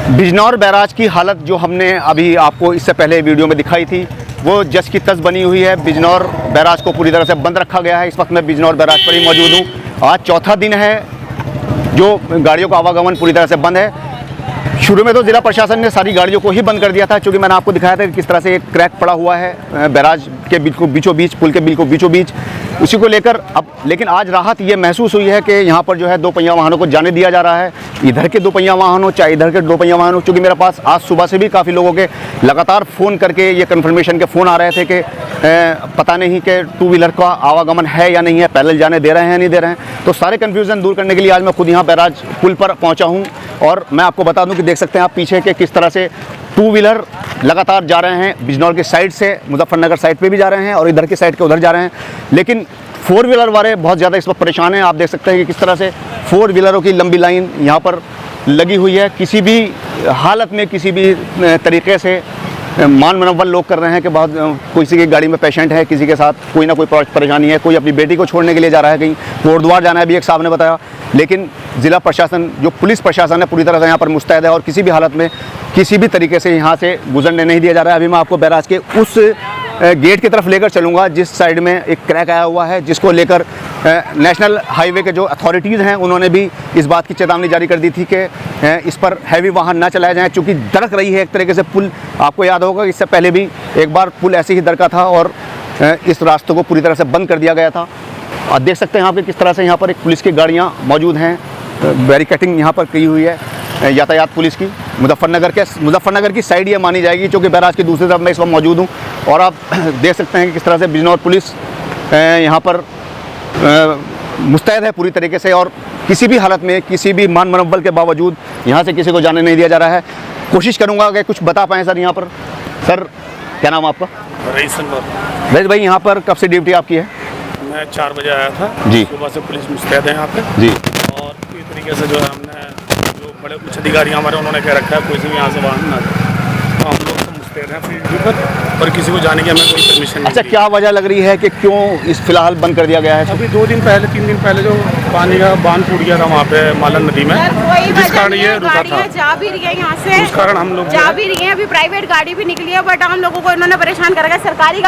Bijnor barrage की हालत जो हमने अभी आपको इससे पहले वीडियो में दिखाई थी वो जस की तस बनी हुई है। बिजनौर बैराज को पूरी तरह से बंद रखा गया है। इस वक्त मैं बिजनौर बैराज पर ही मौजूद हूँ। आज चौथा दिन है जो गाड़ियों का आवागमन पूरी तरह से बंद है। शुरू में तो ज़िला प्रशासन ने सारी गाड़ियों को ही बंद कर दिया था, क्योंकि मैंने आपको दिखाया था कि किस तरह से एक क्रैक पड़ा हुआ है बैराज के बीचों बीच, पुल के बीचों बीच, उसी को लेकर अब लेकिन आज राहत ये महसूस हुई है कि यहाँ पर जो है दो पहिया वाहनों को जाने दिया जा रहा है। इधर के दो पहिया वाहन हो चाहे इधर के दो पहिया वाहन हो, क्योंकि मेरे पास आज सुबह से भी काफ़ी लोगों के लगातार फ़ोन करके ये कन्फर्मेशन के फ़ोन आ रहे थे कि पता नहीं कि टू व्हीलर का आवागमन है या नहीं है, पैदल जाने दे रहे हैं या नहीं दे रहे हैं। तो सारे कन्फ्यूज़न दूर करने के लिए आज मैं खुद यहाँ बैराज पुल पर पहुँचा हूँ और मैं आपको बता दूँ कि देख सकते हैं आप पीछे के किस तरह से टू व्हीलर लगातार जा रहे हैं। बिजनौर की साइड से मुजफ्फरनगर साइड पे भी जा रहे हैं और इधर की साइड के उधर जा रहे हैं, लेकिन फोर व्हीलर वाले बहुत ज़्यादा इस वक्त परेशान हैं। आप देख सकते हैं कि किस तरह से फोर व्हीलरों की लंबी लाइन यहाँ पर लगी हुई है। किसी भी हालत में किसी भी तरीके से मान मनव्वल लोग कर रहे हैं कि बहुत किसी की गाड़ी में पेशेंट है, किसी के साथ कोई ना कोई परेशानी है, कोई अपनी बेटी को छोड़ने के लिए जा रहा है, कहीं कोटद्वार जाना है भी एक साहब ने बताया। लेकिन ज़िला प्रशासन जो पुलिस प्रशासन है पूरी तरह से यहाँ पर मुस्तैद है और किसी भी हालत में किसी भी तरीके से यहाँ से गुजरने नहीं दिया जा रहा है। अभी मैं आपको बैराज के उस गेट की तरफ लेकर चलूँगा जिस साइड में एक क्रैक आया हुआ है, जिसको लेकर नेशनल हाईवे के जो अथॉरिटीज़ हैं उन्होंने भी इस बात की चेतावनी जारी कर दी थी कि इस पर हैवी वाहन ना चलाए जाएं, चूँकि दरक रही है एक तरीके से पुल। आपको याद होगा इससे पहले भी एक बार पुल ऐसे ही दरका था और इस रास्ते को पूरी तरह से बंद कर दिया गया था। और देख सकते हैं आप कि किस तरह से यहाँ पर एक पुलिस की गाड़ियाँ मौजूद हैं, बैरिकेटिंग यहाँ पर की हुई है यातायात पुलिस की। मुजफ्फरनगर की साइड ये मानी जाएगी, क्योंकि बैराज की दूसरी तरफ मैं इस वक्त मौजूद हूँ और आप देख सकते हैं कि किस तरह से बिजनौर पुलिस यहाँ पर मुस्तैद है पूरी तरीके से और किसी भी हालत में किसी भी मान मनोबल के बावजूद यहाँ से किसी को जाने नहीं दिया जा रहा है। कोशिश करूँगा कि कुछ बता पाएँ सर यहाँ पर। सर क्या नाम आपका? रईस भाई, यहाँ पर कब से ड्यूटी आपकी है? मैं 4 बजे आया था जी। सुबह से पुलिस मुस्तैद है यहाँ पे जी, और इस तरीके से जो है हमने जो बड़े उच्च अधिकारी हमारे उन्होंने कह रखा है कोई से भी यहाँ से वाहन ना जाए, तो हम लोग तो मुस्तैद हैं फील्ड पर और किसी को जाने की हमें कोई परमिशन नहीं। अच्छा, क्या वजह लग रही है कि क्यों इस फिलहाल बंद कर दिया गया है? अभी 2 दिन पहले 3 दिन पहले जो पानी का बांध टूट गया था वहाँ पे मालन नदी में, जिस कारण ये रुका था। जा भी रही है यहाँ से, उस कारण हम लोग जा भी रही है। अभी प्राइवेट गाड़ी भी निकली है, बट हम लोगों को इन्होंने परेशान कर रखा है। सरकारी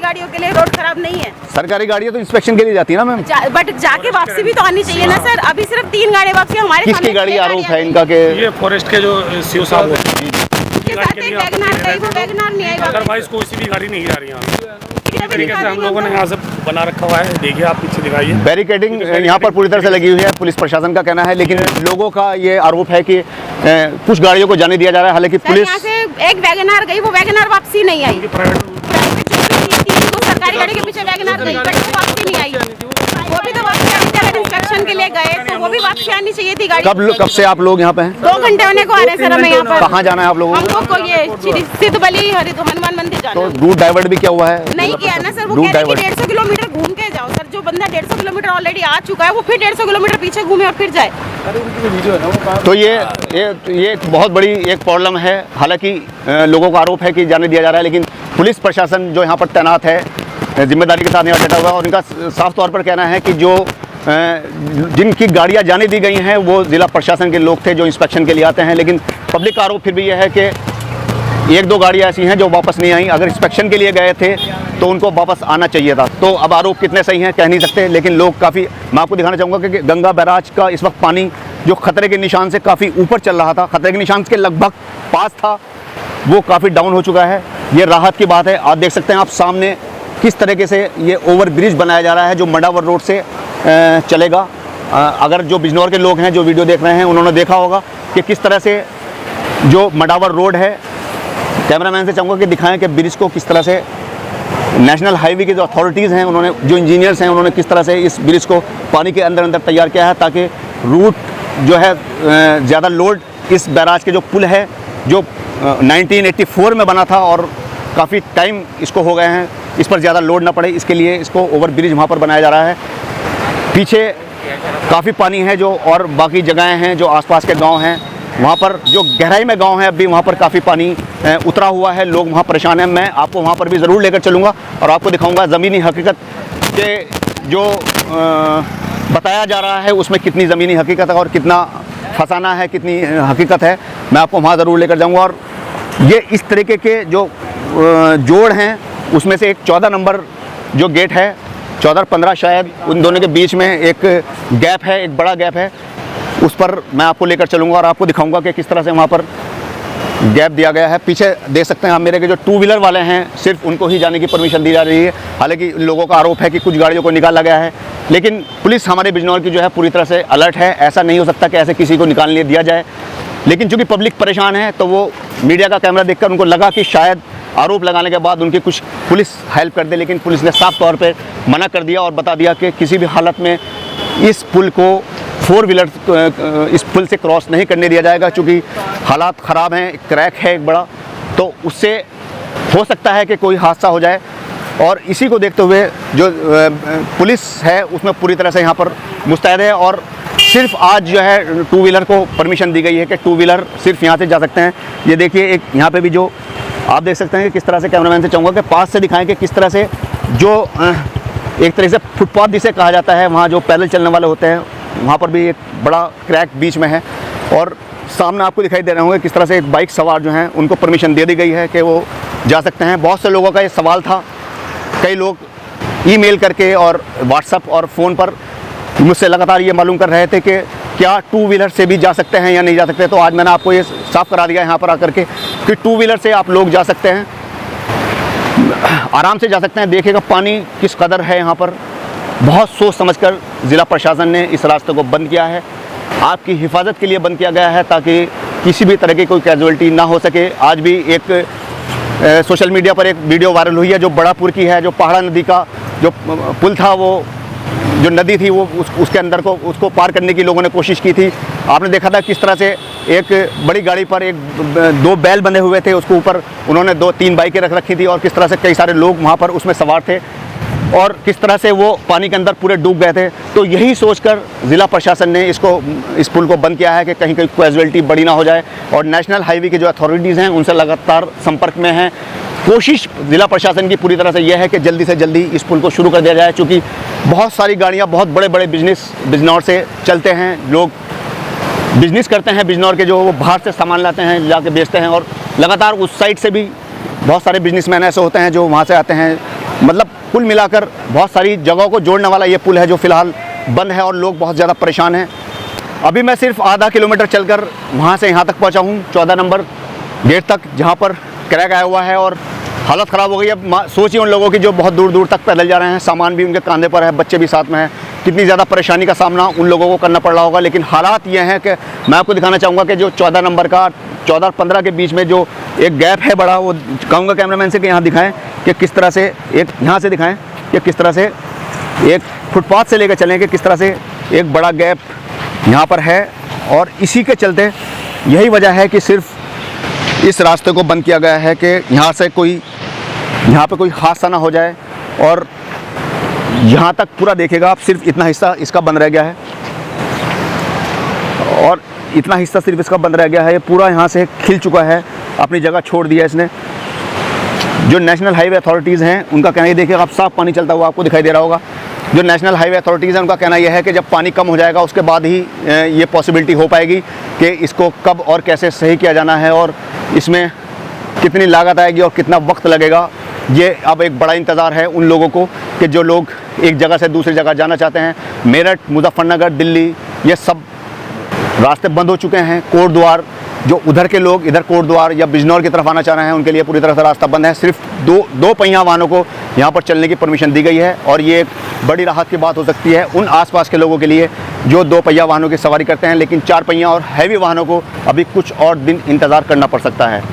गाड़ियों के लिए रोड खराब नहीं है। सरकारी गाड़ियाँ तो इंस्पेक्शन के लिए जाती है ना मैम, बट जाके वापसी भी तो आनी चाहिए ना सर। अभी सिर्फ 3 गाड़ी वापसी हमारे। किसकी गाड़ी आरोप है इनका के? ये फॉरेस्ट के जो सीओ साहब होते हैं, अदरवाइज कोई भी गाड़ी नहीं जा रही है। हम लोगों ने यहाँ से बना रखा हुआ है, देखिए आप पीछे दिखाइए। बैरिकेडिंग यहाँ पर पूरी तरह से लगी हुई है, पुलिस प्रशासन का कहना है, लेकिन लोगों का ये आरोप है कि कुछ गाड़ियों को जाने दिया जा रहा है। हालांकि पुलिस यहाँ से एक वैगनआर गई, वो वैगनआर वापसी नहीं आई। सरकारी गाड़ी के पीछे वैगनआर गई, बट वो वापसी नहीं आई। वो भी तो वापसी इंस्पेक्शन के लिए गए, तो वो भी वापसी आनी चाहिए थी गाड़ी। कब से आप लोग यहाँ पे हैं? 2 घंटे होने को आ रहे हैं सर हमें यहाँ पर। कहाँ जाना है आप लोगों को? हमको ये सिद्धबली हनुमान मंदिर जाना। तो रूट डाइवर्ट भी क्या हुआ है? नहीं किया ना सर, वो कह रहे हैं कि 150 किलोमीटर घूम के जाओ सर। जो बंदा 150 किलोमीटर ऑलरेडी आ चुका है, वो फिर 150 किलोमीटर पीछे घूमे और फिर जाए। तो ये बहुत बड़ी एक प्रॉब्लम है। हालांकि लोगों का आरोप है कि जाने दिया जा रहा है, लेकिन पुलिस प्रशासन जो यहाँ पर तैनात है जिम्मेदारी के साथ यहाँ डटा हुआ है और इनका साफ तौर पर कहना है कि जो जिनकी गाड़ियाँ जाने दी गई हैं वो ज़िला प्रशासन के लोग थे जो इंस्पेक्शन के लिए आते हैं। लेकिन पब्लिक का आरोप फिर भी यह है कि 1-2 गाड़ियाँ ऐसी हैं जो वापस नहीं आई। अगर इंस्पेक्शन के लिए गए थे तो उनको वापस आना चाहिए था। तो अब आरोप कितने सही हैं कह नहीं सकते, लेकिन लोग काफ़ी, मैं आपको दिखाना चाहूँगा कि गंगा बैराज का इस वक्त पानी जो खतरे के निशान से काफ़ी ऊपर चल रहा था, खतरे के निशान के लगभग पास था, वो काफ़ी डाउन हो चुका है। ये राहत की बात है। आप देख सकते हैं आप सामने किस तरीके से ये ओवर ब्रिज बनाया जा रहा है जो मंडावर रोड से चलेगा। अगर जो बिजनौर के लोग हैं जो वीडियो देख रहे हैं उन्होंने देखा होगा कि किस तरह से जो मंडावर रोड है, कैमरामैन से चाहूँगा कि दिखाएं कि ब्रिज को किस तरह से नेशनल हाईवे के जो अथॉरिटीज़ हैं उन्होंने, जो इंजीनियर्स हैं उन्होंने किस तरह से इस ब्रिज को पानी के अंदर तैयार किया है ताकि रूट जो है ज़्यादा लोड इस बैराज के जो पुल है जो 1984 में बना था और काफ़ी टाइम इसको हो गए हैं, इस पर ज़्यादा लोड ना पड़े इसके लिए इसको ओवर ब्रिज वहाँ पर बनाया जा रहा है। पीछे काफ़ी पानी है जो, और बाकी जगहें हैं जो आसपास के गांव हैं वहाँ पर जो गहराई में गांव है अभी वहाँ पर काफ़ी पानी उतरा हुआ है, लोग वहाँ परेशान हैं। मैं आपको वहाँ पर भी ज़रूर लेकर चलूँगा और आपको दिखाऊँगा ज़मीनी हकीकत के जो बताया जा रहा है उसमें कितनी ज़मीनी हकीकत है और कितना फसाना है, कितनी हकीकत है, मैं आपको वहाँ ज़रूर लेकर जाऊँगा। और ये इस तरीके के जो जोड़ हैं उसमें से एक 14 नंबर जो गेट है, 14 और 15 शायद, उन दोनों के बीच में एक गैप है, एक बड़ा गैप है, उस पर मैं आपको लेकर चलूँगा और आपको दिखाऊँगा कि किस तरह से वहाँ पर गैप दिया गया है। पीछे देख सकते हैं आप मेरे के जो टू व्हीलर वाले हैं, सिर्फ उनको ही जाने की परमिशन दी जा रही है। हालांकि लोगों का आरोप है कि कुछ गाड़ियों को निकाला गया है, लेकिन पुलिस हमारे बिजनौर की जो है पूरी तरह से अलर्ट है। ऐसा नहीं हो सकता कि ऐसे किसी को निकालने दिया जाए, लेकिन चूँकि पब्लिक परेशान है तो वो मीडिया का कैमरा देखकर उनको लगा कि शायद आरोप लगाने के बाद उनकी कुछ पुलिस हेल्प कर दे, लेकिन पुलिस ने साफ तौर पर मना कर दिया और बता दिया कि किसी भी हालत में इस पुल को 4 व्हीलर इस पुल से क्रॉस नहीं करने दिया जाएगा, क्योंकि हालात ख़राब हैं, क्रैक है एक बड़ा, तो उससे हो सकता है कि कोई हादसा हो जाए। और इसी को देखते हुए जो पुलिस है उसमें पूरी तरह से यहाँ पर मुस्तैद है। और सिर्फ आज जो है टू व्हीलर को परमिशन दी गई है कि टू व्हीलर सिर्फ यहाँ से जा सकते हैं। ये देखिए, एक यहाँ पे भी जो आप देख सकते हैं कि किस तरह से, कैमरामैन से चाहूँगा कि पास से दिखाएं कि किस तरह से जो एक तरह से फुटपाथ जिसे कहा जाता है, वहाँ जो पैदल चलने वाले होते हैं, वहाँ पर भी एक बड़ा क्रैक बीच में है। और सामने आपको दिखाई दे रहे होंगे किस तरह से एक बाइक सवार जो हैं उनको परमिशन दे दी गई है कि वो जा सकते हैं। बहुत से लोगों का ये सवाल था, कई लोग ईमेल करके और व्हाट्सएप और फ़ोन पर मुझसे लगातार ये मालूम कर रहे थे कि क्या टू व्हीलर से भी जा सकते हैं या नहीं जा सकते। तो आज मैंने आपको ये साफ़ करा दिया यहाँ पर आकर के कि टू व्हीलर से आप लोग जा सकते हैं, आराम से जा सकते हैं। देखिएगा पानी किस कदर है यहाँ पर। बहुत सोच समझकर ज़िला प्रशासन ने इस रास्ते को बंद किया है, आपकी हिफाजत के लिए बंद किया गया है, ताकि किसी भी तरह की कोई कैजुअल्टी ना हो सके। आज भी एक सोशल मीडिया पर एक वीडियो वायरल हुई है जो बड़ापुर की है, जो पहाड़ा नदी का जो पुल था, वो जो नदी थी वो उसके अंदर को उसको पार करने की लोगों ने कोशिश की थी। आपने देखा था किस तरह से एक बड़ी गाड़ी पर 2 बैल बंधे हुए थे, उसके ऊपर उन्होंने 2-3 बाइकें रख रखी थी और किस तरह से कई सारे लोग वहाँ पर उसमें सवार थे और किस तरह से वो पानी के अंदर पूरे डूब गए थे। तो यही सोचकर ज़िला प्रशासन ने इस पुल को बंद किया है कि कहीं कैजुअल्टी बड़ी ना हो जाए। और नेशनल हाईवे की जो अथॉरिटीज़ हैं उनसे लगातार संपर्क में हैं। कोशिश ज़िला प्रशासन की पूरी तरह से यह है कि जल्दी से जल्दी इस पुल को शुरू कर दिया जाए, क्योंकि बहुत सारी गाड़ियाँ, बहुत बड़े बड़े बिजनौर से चलते हैं, लोग बिजनेस करते हैं बिजनौर के, जो वो बाहर से सामान लाते हैं, जाके बेचते हैं। और लगातार उस साइड से भी बहुत सारे बिजनेसमैन ऐसे होते हैं जो वहाँ से आते हैं। मतलब कुल मिलाकर बहुत सारी जगहों को जोड़ने वाला ये पुल है जो फ़िलहाल बंद है और लोग बहुत ज़्यादा परेशान हैं। अभी मैं सिर्फ आधा किलोमीटर चलकर वहाँ से यहाँ तक पहुँचा हूँ, 14 नंबर गेट तक, जहाँ पर क्रैक आया हुआ है और हालत ख़राब हो गई। अब सोचिए उन लोगों की जो बहुत दूर दूर तक पैदल जा रहे हैं, सामान भी उनके कंधे पर है, बच्चे भी साथ में हैं, कितनी ज़्यादा परेशानी का सामना उन लोगों को करना पड़ रहा होगा। लेकिन हालात ये हैं कि मैं आपको दिखाना चाहूँगा कि जो 14 नंबर का 14 और 15 के बीच में जो एक गैप है बड़ा, वो कहूँगा कैमरामैन से कि यहाँ दिखाएं कि किस तरह से, एक यहाँ से दिखाएं कि किस तरह से एक फुटपाथ से लेकर चलें कि किस तरह से एक बड़ा गैप यहाँ पर है। और इसी के चलते यही वजह है कि सिर्फ इस रास्ते को बंद किया गया है कि यहाँ से यहाँ पे कोई हादसा ना हो जाए। और यहाँ तक पूरा देखिएगा आप, सिर्फ इतना हिस्सा इसका बंद रह गया है और इतना हिस्सा सिर्फ इसका बंद रह गया है। ये पूरा यहाँ से खिल चुका है, अपनी जगह छोड़ दिया इसने। जो नेशनल हाईवे अथॉरिटीज़ हैं उनका कहना, ये देखिएगा आप, साफ पानी चलता हुआ आपको दिखाई दे रहा होगा। जो नेशनल हाईवे अथॉरिटीज़ हैं उनका कहना यह है कि जब पानी कम हो जाएगा उसके बाद ही ये पॉसिबिलिटी हो पाएगी कि इसको कब और कैसे सही किया जाना है और इसमें कितनी लागत आएगी और कितना वक्त लगेगा। ये अब एक बड़ा इंतज़ार है उन लोगों को कि जो लोग एक जगह से दूसरी जगह जाना चाहते हैं। मेरठ, मुजफ्फरनगर, दिल्ली, ये सब रास्ते बंद हो चुके हैं। कोटद्वार, जो उधर के लोग इधर कोटद्वार या बिजनौर की तरफ आना चाह रहे हैं, उनके लिए पूरी तरह से रास्ता बंद है। सिर्फ दो पहिया वाहनों को यहाँ पर चलने की परमिशन दी गई है और ये एक बड़ी राहत की बात हो सकती है उन आसपास के लोगों के लिए जो 2 पहिया वाहनों की सवारी करते हैं। लेकिन 4 पहिया और हैवी वाहनों को अभी कुछ और दिन इंतज़ार करना पड़ सकता है।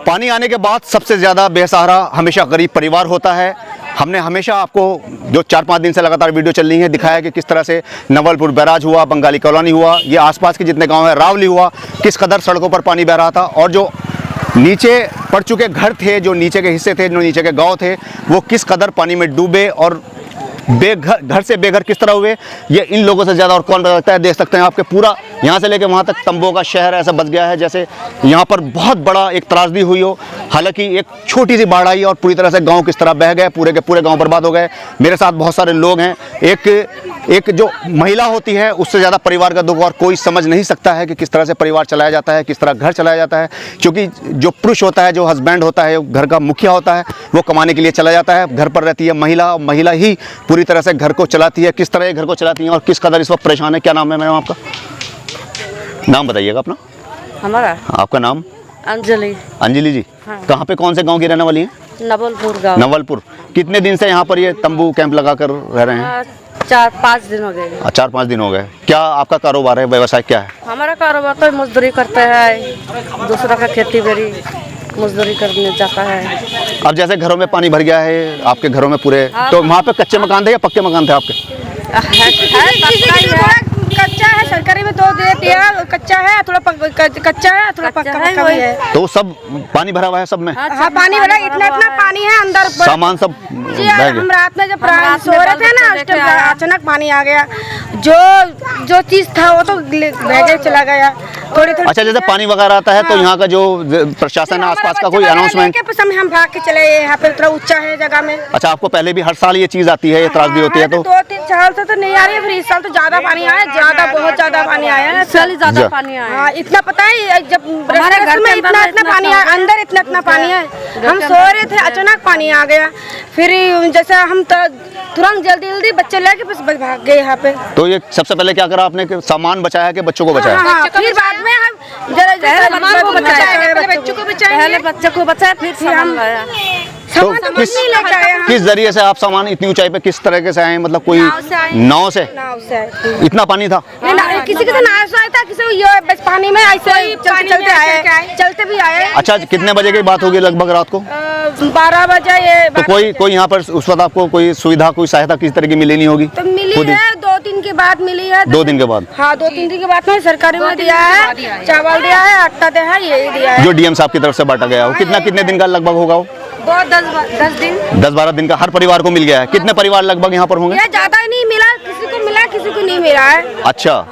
पानी आने के बाद सबसे ज़्यादा बेसहारा हमेशा गरीब परिवार होता है। हमने हमेशा आपको जो 4-5 दिन से लगातार वीडियो चल रही है दिखाया कि किस तरह से नवलपुर बैराज हुआ, बंगाली कॉलोनी हुआ, ये आसपास के जितने गांव हैं, रावली हुआ, किस कदर सड़कों पर पानी बह रहा था और जो नीचे पड़ चुके घर थे, जो नीचे के हिस्से थे, जो नीचे के गांव थे, वो किस कदर पानी में डूबे और घर से बेघर किस तरह हुए, ये इन लोगों से ज़्यादा और कौन बता सकता है। देख सकते हैं आपके पूरा यहाँ से लेकर वहाँ तक तंबू का शहर ऐसा बच गया है जैसे यहाँ पर बहुत बड़ा एक त्रासदी हुई हो। हालांकि एक छोटी सी बाढ़ आई और पूरी तरह से गांव किस तरह बह गए, पूरे के पूरे गांव बर्बाद हो गए। मेरे साथ बहुत सारे लोग हैं। एक जो महिला होती है उससे ज़्यादा परिवार का दुख और कोई समझ नहीं सकता है कि किस तरह से परिवार चलाया जाता है, किस तरह घर चलाया जाता है। क्योंकि जो पुरुष होता है, जो हस्बैंड होता है, घर का मुखिया होता है, वो कमाने के लिए चला जाता है, घर पर रहती है महिला ही पूरी तरह से घर को चलाती है। किस तरह घर को चलाती है और किस कदर इस वक्त परेशान है। क्या नाम है मैडम आपका? नाम बताइएगा अपना। हमारा आपका नाम? अंजलि। अंजलि जी, हाँ। कहाँ पे, कौन से गांव की रहने वाली हैं? नवलपुर गाँव। नवलपुर। कितने दिन से यहाँ पर ये तंबू कैंप लगाकर रह रहे हैं? 4-5 दिन हो गए। 4-5 दिन हो गए। क्या आपका कारोबार है, व्यवसाय क्या है? हमारा कारोबार तो मजदूरी करते हैं, दूसरा का खेती बाड़ी मजदूरी करने जाता है। अब जैसे घरों में पानी भर गया है आपके घरों में पूरे, तो वहाँ पे कच्चे मकान थे या पक्के मकान थे आपके? कच्चा है, सरकारी में तो दे दिया, कच्चा है थोड़ा कच्चा है, थोड़ा पक्का भी है। तो सब पानी भरा हुआ है सब में? हाँ, पानी भरा, इतना पानी है अंदर। सामान सब जी, हम रात में जब सो रहे थे ना, उस टाइम अचानक पानी आ गया। जो चीज था वो तो बह चला गया थोड़ी। अच्छा, जैसे पानी वगैरह आता है तो यहाँ का जो प्रशासन है आसपास का कोई अनाउंसमेंट? हम भाग के चले, यहाँ पे थोड़ा ऊंचा है जगह में। अच्छा, आपको पहले भी हर साल ये चीज आती है, ये त्रासदी होती है? तो 2-3 साल से तो नहीं आ रही है, फिर इस साल तो ज्यादा पानी आया, बहुत ज्यादा पानी आया है। ज्यादा पानी आया। हाँ, इतना पता है, जब हमारे घर में इतना पानी आया, अंदर इतना पानी है। हम सो रहे थे, अचानक पानी आ गया। फिर जैसे हम तुरंत जल्दी बच्चे लेके बस भाग गए यहाँ पे। तो ये सबसे पहले क्या करा आपने, कि सामान बचाया कि बच्चों को बचाया? हाँ, फिर बाद में हम पहले बच्चे को बचाया, फिर हम तो किस जरिए से आप सामान इतनी ऊंचाई पे किस तरह से आए? मतलब कोई नाव से? इतना पानी था? किसी नाव से आया था, किसी बस पानी में ऐसे चलते भी आए। अच्छा, कितने बजे की बात होगी लगभग रात को? 12 बजे। ये तो कोई यहाँ पर उस वक्त आपको कोई सुविधा, कोई सहायता किस तरह की मिली नहीं होगी? तो मिली है, 2 दिन के बाद मिली है। 2 दिन के बाद? हाँ, 2-3 दिन के बाद में सरकारी में दिया है, चावल दिया है, आटा दिया है, यही दिया है। जो डीएम साहब की तरफ से बांटा गया, वो कितने दिन का लगभग होगा? वो 10 दिन, 10-12 दिन का हर परिवार को मिल गया है। कितने परिवार लगभग यहाँ पर होंगे? ज्यादा नहीं मिला, किसी को मिला, किसी को नहीं मिला है। अच्छा,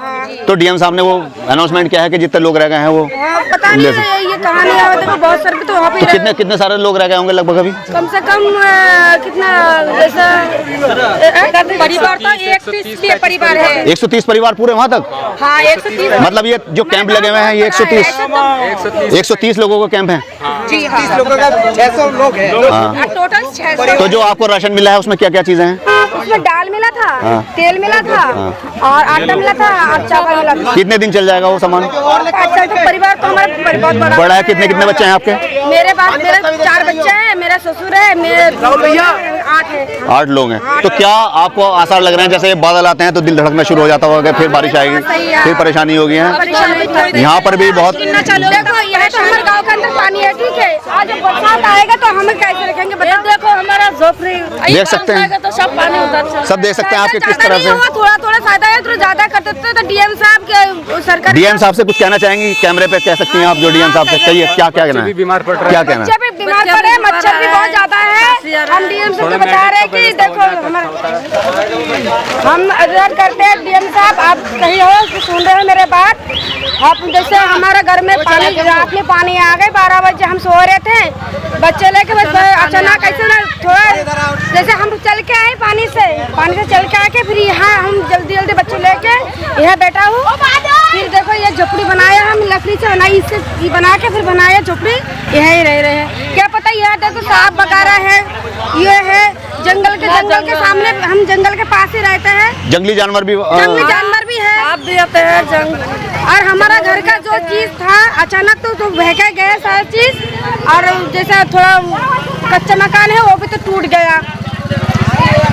तो डीएम साहब ने वो अनाउंसमेंट किया है कि जितने लोग रह गए हैं वो? पता नहीं ये कहानी है, बहुत सारे तो वहाँ पे कितने सारे लोग रह गए होंगे लगभग अभी? कम से कम कितना, जैसा परिवार तो 130 परिवार है। 130 परिवार पूरे वहाँ तक? हाँ, 130। मतलब ये जो कैंप लगे हुए हैं ये 130 लोगों का कैंप है? जी हाँ, 600 लोग हैं। टोटल 600। तो जो आपको राशन मिला है उसमें क्या क्या चीजें हैं? उसमें दाल मिला था, तेल मिला था, और आटा मिला था, और चावल मिला था। कितने दिन चल जाएगा वो सामान? अच्छा, तो परिवार तो हमारा बहुत बड़ा है। कितने बच्चे हैं आपके? मेरे 4 बच्चे हैं, मेरा ससुर है, मेरे 8 है। 8 लोग हैं। तो क्या आपको आसार लग रहे हैं जैसे बादल आते हैं तो दिल धड़कना शुरू हो जाता होगा, फिर बारिश आएगी, फिर परेशानी होगी? है यहाँ पर भी बहुत। देखो, यह तो हमारे गाँव के अंदर पानी है, ठीक है। आज बरसात आएगा तो हम कैसे रखेंगे? देखो, हमारा झोपड़ी देख सकते हैं, तो सब पानी उधर सब देख सकते हैं आपके किस तरह से। थोड़ा फायदा है, थोड़ा ज्यादा कर देते तो डीएम साहब के सरकार। डीएम साहब से कुछ कहना चाहेंगी? कैमरे पे कह सकती हैं आप, जो डीएम साहब से कहिए, क्या कहना है? बीमार पड़ रहा है, क्या कहना है? बीमार पड़े, मच्छर भी बहुत ज्यादा है। हम डीएम साहब को बता रहे हैं कि देखो, हम अनुरोध करते हैं डीएम साहब, आप कहीं हो कि सुन रहे हैं मेरे बात? आप जैसे हमारा घर में पानी, रात में पानी आ गए, 12 बजे हम सो रहे थे, बच्चे लेके बस अचानक ऐसे ना, थोड़ा जैसे हम चल के आए पानी से चल के आके फिर यहाँ हम जल्दी बच्चे लेके यहाँ बैठा हूँ। फिर देखो ये झोपड़ी बनाया, हम लकड़ी से बनाई, इससे बना के फिर बनाया झोपड़ी, यहीं रह रहे हैं। क्या पता यहाँ देखो सांप वगैरह है, ये है जंगल के सामने, हम जंगल के पास ही रहते हैं। जंगली जानवर भी है, आप भी आते हैं जंगल। और हमारा घर का जो चीज था अचानक तो बह के गए सारी चीज, और जैसा थोड़ा कच्चा मकान है वो भी तो टूट गया।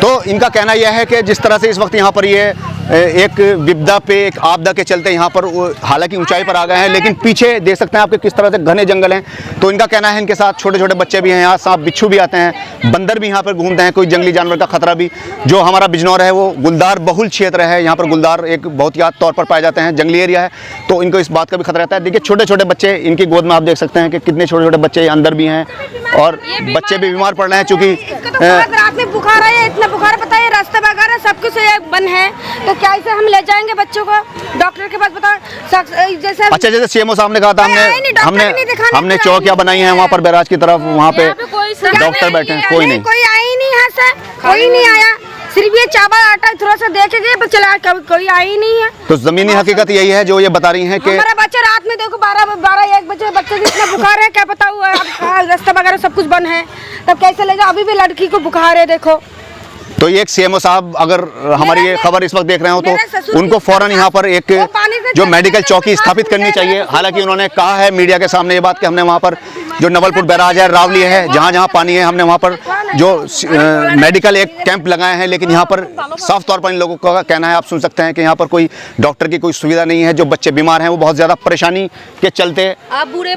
तो इनका कहना यह है कि जिस तरह से इस वक्त यहाँ पर ये एक विपदा पे, एक आपदा के चलते यहाँ पर हालांकि ऊंचाई पर आ गए हैं, लेकिन पीछे देख सकते हैं आपके किस तरह से घने जंगल हैं। तो इनका कहना है इनके साथ छोटे छोटे बच्चे भी हैं, यहाँ सांप बिच्छू भी आते हैं, बंदर भी यहाँ पर घूमते हैं, कोई जंगली जानवर का खतरा भी। जो हमारा बिजनौर है वो गुलदार बहुल क्षेत्र है, यहाँ पर गुलदार एक बहुत याद तौर पर पाए जाते हैं, जंगली एरिया है, तो इनको इस बात का भी खतरा रहता है। देखिए छोटे छोटे बच्चे, इनकी गोद में आप देख सकते हैं कि कितने छोटे छोटे बच्चे अंदर भी हैं, और बच्चे भी बीमार पड़ रहे हैं। चूँकि रात में बुखार है, इतना बुखार पता है, रास्ते वगैरह सब कुछ ये बंद है, तो क्या इसे हम ले जाएंगे बच्चों को डॉक्टर के पास? बताओ जैसे अच्छा, जैसे सीएमओ साहब ने कहा था, हमने चौकियां बनाई हैं वहाँ पर बैराज की तरफ, वहाँ पे डॉक्टर बैठे हैं, कोई नहीं, कोई आया ही नहीं यहाँ से, कोई नहीं आया, सिर्फ ये चावल आटा थोड़ा सा देख गए चला, कोई आया ही नहीं है। तो जमीनी हकीकत यही है जो ये बता रही हैं कि हमारा बच्चा रात में देखो 12-1 बजे बच्चे को इतना बुखार है, क्या पता हुआ रास्ता वगैरह सब कुछ बंद है, तब कैसे ले जाओ? अभी भी लड़की को बुखार है देखो। तो ये एक सीएमओ साहब अगर हमारी ये खबर इस वक्त देख रहे हो तो उनको फौरन यहाँ पर एक जो मेडिकल चौकी स्थापित करनी चाहिए। हालांकि उन्होंने कहा है मीडिया के सामने ये बात कि हमने वहाँ पर जो नवलपुर बैराज है, रावली है, जहाँ जहाँ पानी है, हमने वहाँ पर जो मेडिकल एक कैंप लगाए हैं, लेकिन यहाँ पर साफ तौर पर इन लोगों का कहना है, आप सुन सकते हैं कि यहाँ पर कोई डॉक्टर की कोई सुविधा नहीं है। जो बच्चे बीमार हैं वो बहुत ज़्यादा परेशानी के चलते, बूढ़े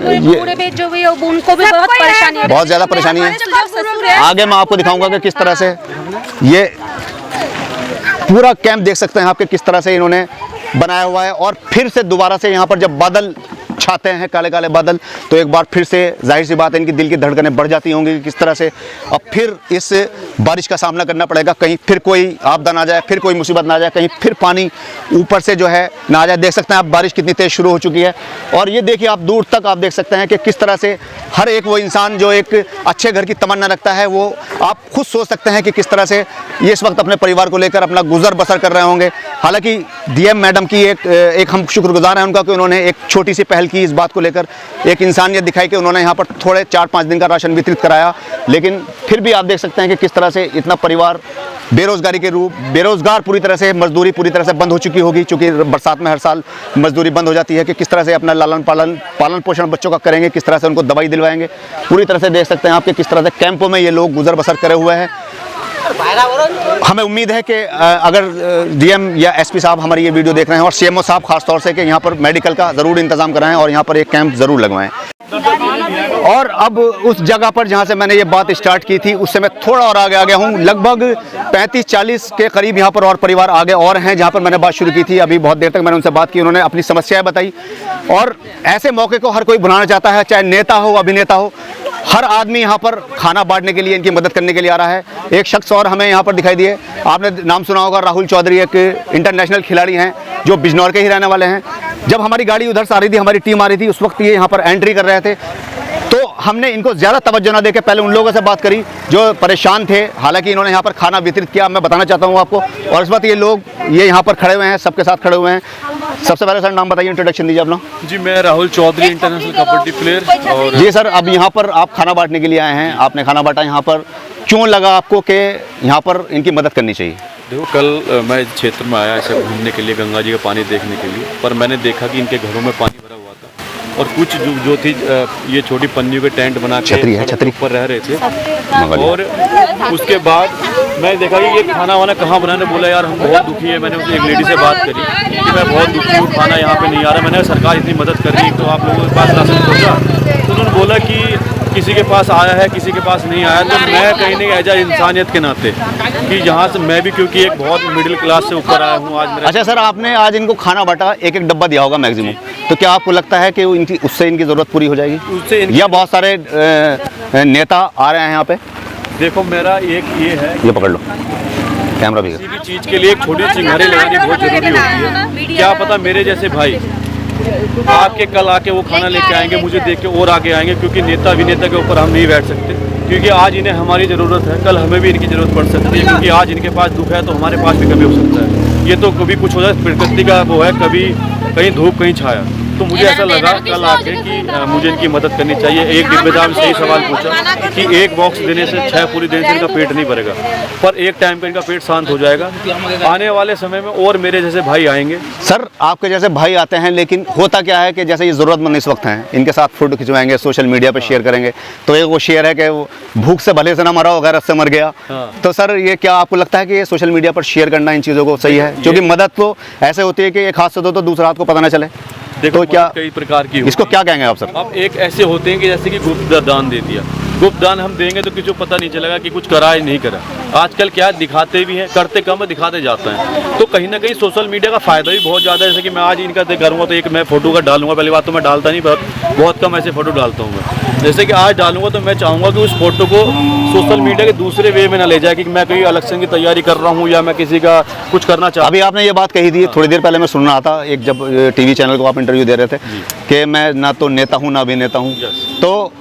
जो भी उनको भी बहुत परेशानी है, बहुत ज़्यादा परेशानी है। आगे मैं आपको दिखाऊंगा कि किस तरह से ये पूरा कैंप देख सकते हैं आपके किस तरह से इन्होंने बनाया हुआ है। और फिर से दोबारा से यहाँ पर जब बादल छाते हैं, काले काले बादल, तो एक बार फिर से जाहिर सी बात है इनकी दिल की धड़कनें बढ़ जाती होंगी कि किस तरह से अब फिर इस बारिश का सामना करना पड़ेगा। कहीं फिर कोई आपदा ना आ जाए, फिर कोई मुसीबत ना आ जाए, कहीं फिर पानी ऊपर से जो है ना आ जाए। देख सकते हैं आप बारिश कितनी तेज़ शुरू हो चुकी है। और ये देखिए आप दूर तक आप देख सकते हैं कि किस तरह से हर एक वो इंसान जो एक अच्छे घर की तमन्ना रखता है, वो आप खुद सोच सकते हैं कि किस तरह से ये इस वक्त अपने परिवार को लेकर अपना गुजर बसर कर रहे होंगे। हालांकि डीएम मैडम की एक हम शुक्रगुजार हैं उनका कि उन्होंने एक छोटी सी पहल की, इस बात को लेकर एक इंसानियत दिखाई कि उन्होंने यहाँ पर थोड़े 4-5 दिन का राशन वितरित कराया। लेकिन फिर भी आप देख सकते हैं कि किस तरह से इतना परिवार बेरोजगार पूरी तरह से, मजदूरी पूरी तरह से बंद हो चुकी होगी, चूँकि बरसात में हर साल मजदूरी बंद हो जाती है, कि किस तरह से अपना पालन पोषण बच्चों का करेंगे, किस तरह से उनको दवाई दिलवाएंगे। पूरी तरह से देख सकते हैं आप कि किस तरह से कैंपों में ये लोग गुजर बसर करे हुए हैं। हमें उम्मीद है कि अगर डीएम या एसपी साहब हमारी ये वीडियो देख रहे हैं और सीएमओ साहब खास तौर से, कि यहाँ पर मेडिकल का ज़रूर इंतज़ाम कराएं और यहाँ पर एक कैंप ज़रूर लगवाएं। और अब उस जगह पर जहाँ से मैंने ये बात स्टार्ट की थी, उससे मैं थोड़ा और आगे आ गया हूँ। लगभग 35-40 के करीब यहाँ पर और परिवार आगे और हैं जहाँ पर मैंने बात शुरू की थी। अभी बहुत देर तक मैंने उनसे बात की, उन्होंने अपनी समस्याएं बताई। और ऐसे मौके को हर कोई भुलाना चाहता है, चाहे नेता हो, अभिनेता हो, हर आदमी यहाँ पर खाना बांटने के लिए, इनकी मदद करने के लिए आ रहा है। एक शख्स और हमें यहाँ पर दिखाई दिए, आपने नाम सुना होगा, राहुल चौधरी, एक इंटरनेशनल खिलाड़ी हैं जो बिजनौर के ही रहने वाले हैं। जब हमारी गाड़ी उधर से आ रही थी, हमारी टीम आ रही थी, उस वक्त ये यहाँ पर एंट्री कर रहे थे, तो हमने इनको ज़्यादा तवज्जो ना देके पहले उन लोगों से बात करी जो परेशान थे। हालांकि इन्होंने यहाँ पर खाना वितरित किया, मैं बताना चाहता हूँ आपको। और इस वक्त ये लोग ये यहाँ पर खड़े हुए हैं, सबके साथ खड़े हुए हैं। सबसे पहले सर नाम बताइए, इंट्रोडक्शन दीजिए अपना। जी, मैं राहुल चौधरी, इंटरनेशनल कबड्डी प्लेयर। और जी सर, अब यहाँ पर आप खाना बांटने के लिए आए हैं, आपने खाना बांटा यहाँ पर, क्यों लगा आपको कि यहाँ पर इनकी मदद करनी चाहिए? देखो, कल मैं इस क्षेत्र में आया ऐसे घूमने के लिए, गंगा जी का पानी देखने के लिए, पर मैंने देखा कि इनके घरों में पानी भरा हुआ था और कुछ जो थी ये छोटी पन्नियों के टेंट बना के ऊपर रह रहे थे। और उसके बाद मैं देखा कि ये खाना वाना कहाँ बनाने, बोला यार हम बहुत दुखी है। मैंने उसे एक लेडी से बात करी कि मैं बहुत दुखी हूँ, खाना यहाँ पे नहीं आ रहा। मैंने सरकार इतनी मदद कर रही तो आप लोगों के पास राशन पहुँचा, तो उन्होंने बोला कि किसी के पास आया है, किसी के पास नहीं आया। तो मैं कहीं नहीं एज इंसानियत के नाते कि यहाँ से मैं भी, क्योंकि एक बहुत मिडिल क्लास से ऊपर आया हूँ आज मेरा। अच्छा सर, आपने आज इनको खाना बांटा, एक डब्बा दिया होगा मैक्सिमम, तो क्या आपको लगता है कि उससे इनकी ज़रूरत पूरी हो जाएगी? उससे या बहुत सारे नेता आ रहे हैं यहाँ पे? देखो, मेरा एक ये है, ये पकड़ लो कैमरा भी। किसी भी चीज़ के लिए एक छोटी चिंगारी लगानी बहुत जरूरी होती है। क्या पता मेरे जैसे भाई आके कल आके वो खाना लेके आएंगे, मुझे देख के और आगे आएंगे, क्योंकि नेता अभिनेता के ऊपर हम नहीं बैठ सकते। क्योंकि आज इन्हें हमारी ज़रूरत है, कल हमें भी इनकी ज़रूरत पड़ सकती है। क्योंकि आज इनके पास दुख है तो हमारे पास भी कभी हो सकता है। ये तो कभी कुछ हो जाए, प्रकृति का वो है, कभी कहीं धूप कहीं छाया। तो मुझे ऐसा लगा कल आके कि मुझे इनकी मदद करनी चाहिए। एक डिब्बेदार में सही सवाल पूछा कि एक बॉक्स देने से 6 पूरी देने से इनका पेट नहीं भरेगा, पर एक टाइम का इनका पेट शांत हो जाएगा। आने वाले समय में और मेरे जैसे भाई आएंगे। सर, आपके जैसे भाई आते हैं, लेकिन होता क्या है कि जैसे ये ज़रूरतमंद इस वक्त हैं, इनके साथ फोटो खिंचवाएंगे, सोशल मीडिया पर शेयर करेंगे, तो एक वो शेयर है कि वो भूख से भले से ना मरा होगा, रस से मर गया। तो सर, ये क्या आपको लगता है कि ये सोशल मीडिया पर शेयर करना इन चीज़ों को सही है? क्योंकि मदद तो ऐसे होती है कि एक हाथ से दो तो दूसरा हाथ को पता ना चले। देखो तो क्या कई प्रकार की होती इसको है। क्या कहेंगे आप सर? अब एक ऐसे होते हैं कि जैसे कि गुप्त दान दे दिया, गुप्त दान हम देंगे तो किसी को पता नहीं चलेगा कि कुछ करा या नहीं करा। आजकल क्या दिखाते भी हैं, करते कम है, दिखाते जाते हैं। तो कहीं ना कहीं सोशल मीडिया का फ़ायदा भी बहुत ज़्यादा है। जैसे कि मैं आज इनका करूँगा तो एक मैं फ़ोटो का डालूंगा, पहली बात तो मैं डालता नहीं, बहुत कम ऐसे फ़ोटो डालता हूँ मैं। जैसे कि आज डालूंगा तो मैं चाहूँगा कि उस फोटो को सोशल मीडिया के दूसरे वे में ना ले जाए कि मैं कोई इलेक्शन की तैयारी कर रहा हूँ या मैं किसी का कुछ करना चाहता हूँ। अभी आपने ये बात कही थी, थोड़ी देर पहले मैं सुन रहा था, एक जब टीवी चैनल को आप इंटरव्यू दे रहे थे कि मैं ना तो नेता हूँ ना अभिनेता हूँ। तो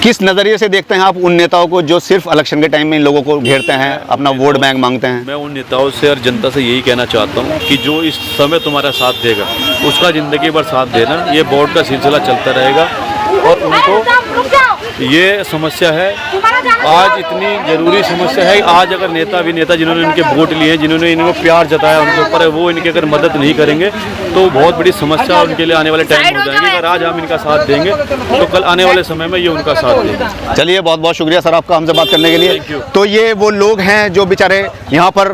किस नज़रिए से देखते हैं आप उन नेताओं को जो सिर्फ इलेक्शन के टाइम में इन लोगों को घेरते हैं, अपना वोट बैंक मांगते हैं? मैं उन नेताओं से और जनता से यही कहना चाहता हूँ कि जो इस समय तुम्हारा साथ देगा उसका ज़िंदगी भर साथ देना। ये वोट का सिलसिला चलता रहेगा और उनको ये समस्या है, आज इतनी ज़रूरी समस्या है। आज अगर नेता अभिनेता जिन्होंने इनके वोट लिए, जिन्होंने इनको प्यार जताया उनके ऊपर, वो इनकी अगर मदद नहीं करेंगे तो बहुत बड़ी समस्या उनके लिए आने वाले टाइम हो जाएंगे। अगर आज हम इनका साथ देंगे तो कल आने वाले समय में ये उनका साथ देंगे। चलिए, बहुत बहुत शुक्रिया सर आपका हमसे बात करने के लिए। तो ये वो लोग हैं जो बेचारे यहाँ पर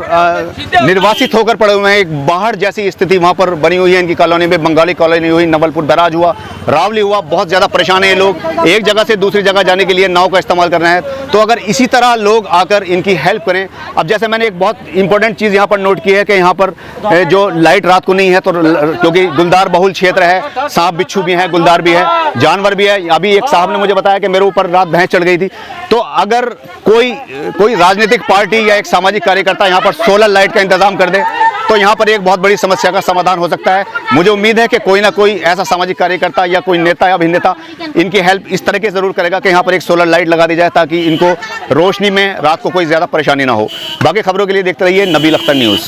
निर्वासित होकर पड़े हुए हैं। एक बाहर जैसी स्थिति वहाँ पर बनी हुई है इनकी कॉलोनी में, बंगाली कॉलोनी हुई, नवलपुर बैराज हुआ, रावली हुआ, बहुत ज़्यादा परेशान है ये लोग। एक जगह से दूसरी जगह जाने के लिए नाव का इस्तेमाल कर रहे हैं। तो अगर इसी तरह लोग आकर इनकी हेल्प करें। अब जैसे मैंने एक बहुत इंपॉर्टेंट चीज़ यहाँ पर नोट की है कि यहाँ पर जो लाइट रात को नहीं है, तो क्योंकि गुलदार बहुल क्षेत्र है, सांप बिच्छू भी हैं, गुलदार भी है, जानवर भी है। अभी एक साहब ने मुझे बताया कि मेरे ऊपर रात भैंस चढ़ गई थी। तो अगर कोई राजनीतिक पार्टी या एक सामाजिक कार्यकर्ता यहाँ पर सोलर लाइट का इंतजाम कर दे तो यहाँ पर एक बहुत बड़ी समस्या का समाधान हो सकता है। मुझे उम्मीद है कि कोई ना कोई ऐसा सामाजिक कार्यकर्ता या कोई नेता या अभिनेता इनकी हेल्प इस तरह के ज़रूर करेगा कि यहाँ पर एक सोलर लाइट लगा दी जाए ताकि इनको रोशनी में रात को कोई ज़्यादा परेशानी ना हो। बाकी खबरों के लिए देखते रहिए नबील अख्तर न्यूज़।